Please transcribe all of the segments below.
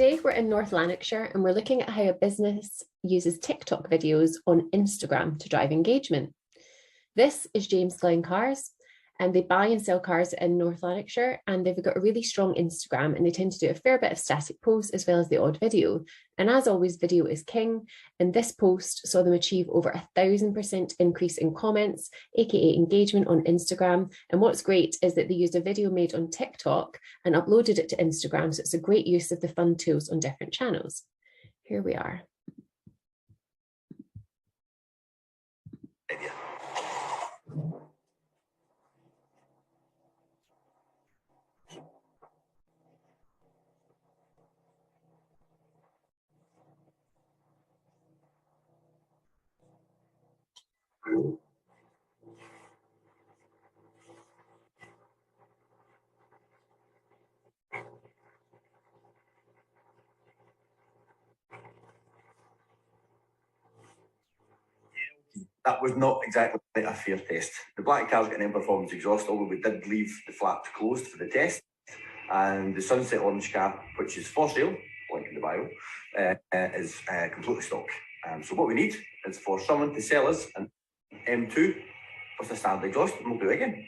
Today we're in North Lanarkshire and we're looking at how a business uses TikTok videos on Instagram to drive engagement. This is James Glen Cars, and they buy and sell cars in North Lanarkshire, and they've got a really strong Instagram, and they tend to do a fair bit of static posts as well as the odd video. And as always, video is king, and this post saw them achieve over 1,000% increase in comments, aka engagement on Instagram. And what's great is that they used a video made on TikTok and uploaded it to Instagram, so it's a great use of the fun tools on different channels. Here we are. That was not exactly a fair test. The black car's got an M-Performance exhaust, although we did leave the flap closed for the test. And the Sunset Orange car, which is for sale, link in the bio, is completely stock. So what we need is for someone to sell us an M2 with a standard exhaust, and we'll do it again.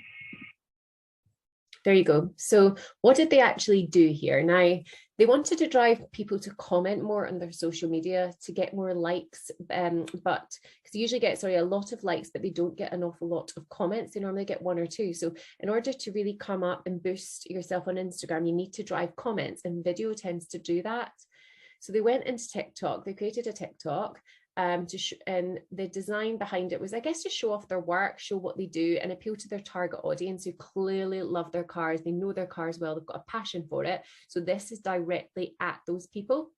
There you go. So what did they actually do here? Now, they wanted to drive people to comment more on their social media to get more likes, but because they usually get, a lot of likes, but they don't get an awful lot of comments. They normally get one or two. So in order to really come up and boost yourself on Instagram, you need to drive comments, and video tends to do that. So they went into TikTok, they created a TikTok, and the design behind it was, I guess, to show off their work, show what they do, and appeal to their target audience who clearly love their cars. They know their cars well, they've got a passion for it. So this is directly at those people.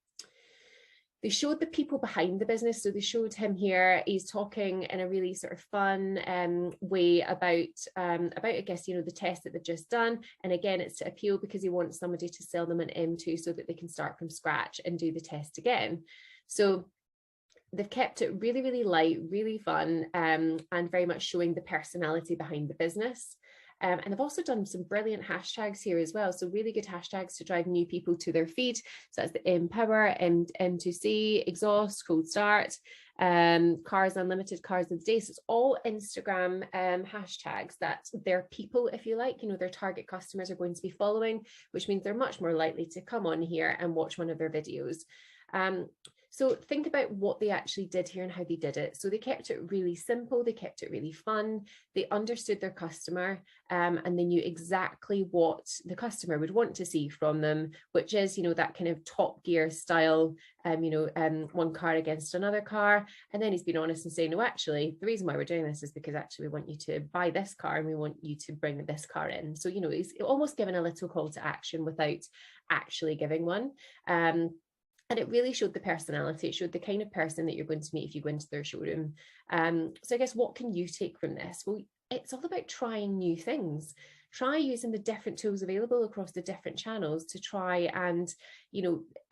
They showed the people behind the business. So they showed him here. He's talking in a really sort of fun way about, I guess, the test that they've just done. And again, it's to appeal because he wants somebody to sell them an M2 so that they can start from scratch and do the test again. So they've kept it really, really light, really fun, and very much showing the personality behind the business. And they've also done some brilliant hashtags here as well. So really good hashtags to drive new people to their feed. So that's the M-Power, M2C, exhaust, cold start, cars unlimited, cars of the day. So it's all Instagram hashtags that their people, if you like, their target customers are going to be following, which means they're much more likely to come on here and watch one of their videos. So think about what they actually did here and how they did it. So they kept it really simple. They kept it really fun. They understood their customer, and they knew exactly what the customer would want to see from them, which is, that kind of Top Gear style, one car against another car. And then he's been honest and saying, no, actually, the reason why we're doing this is because actually we want you to buy this car and we want you to bring this car in. So, he's almost given a little call to action without actually giving one. And it really showed the personality. It showed the kind of person that you're going to meet if you go into their showroom. So I guess, what can you take from this? Well, it's all about trying new things. Try using the different tools available across the different channels to try and,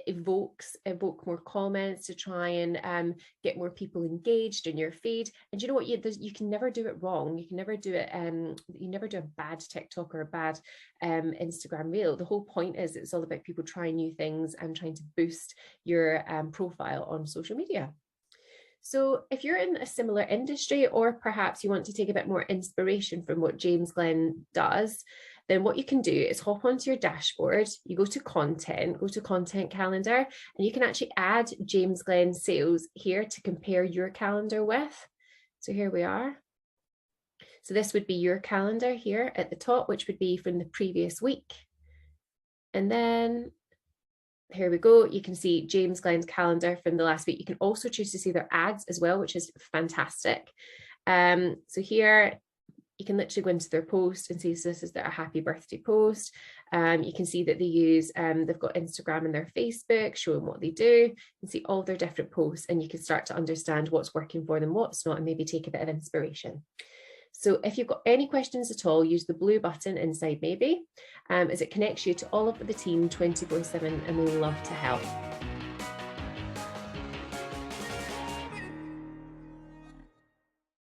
evoke more comments, to try and get more people engaged in your feed. And you know what? You can never do it wrong. You can never do it. You never do a bad TikTok or a bad Instagram reel. The whole point is it's all about people trying new things and trying to boost your profile on social media. So if you're in a similar industry, or perhaps you want to take a bit more inspiration from what James Glen does, then what you can do is hop onto your dashboard, you go to content calendar, and you can actually add James Glen sales here to compare your calendar with. So here we are. So this would be your calendar here at the top, which would be from the previous week. And then here we go. You can see James Glen's calendar from the last week. You can also choose to see their ads as well, which is fantastic. So here you can literally go into their post and see, so this is their happy birthday post. You can see that they use, they've got Instagram and their Facebook showing what they do. You can see all their different posts, and you can start to understand what's working for them, what's not, and maybe take a bit of inspiration. So if you've got any questions at all, use the blue button inside Maybe, as it connects you to all of the team 24/7, and we love to help.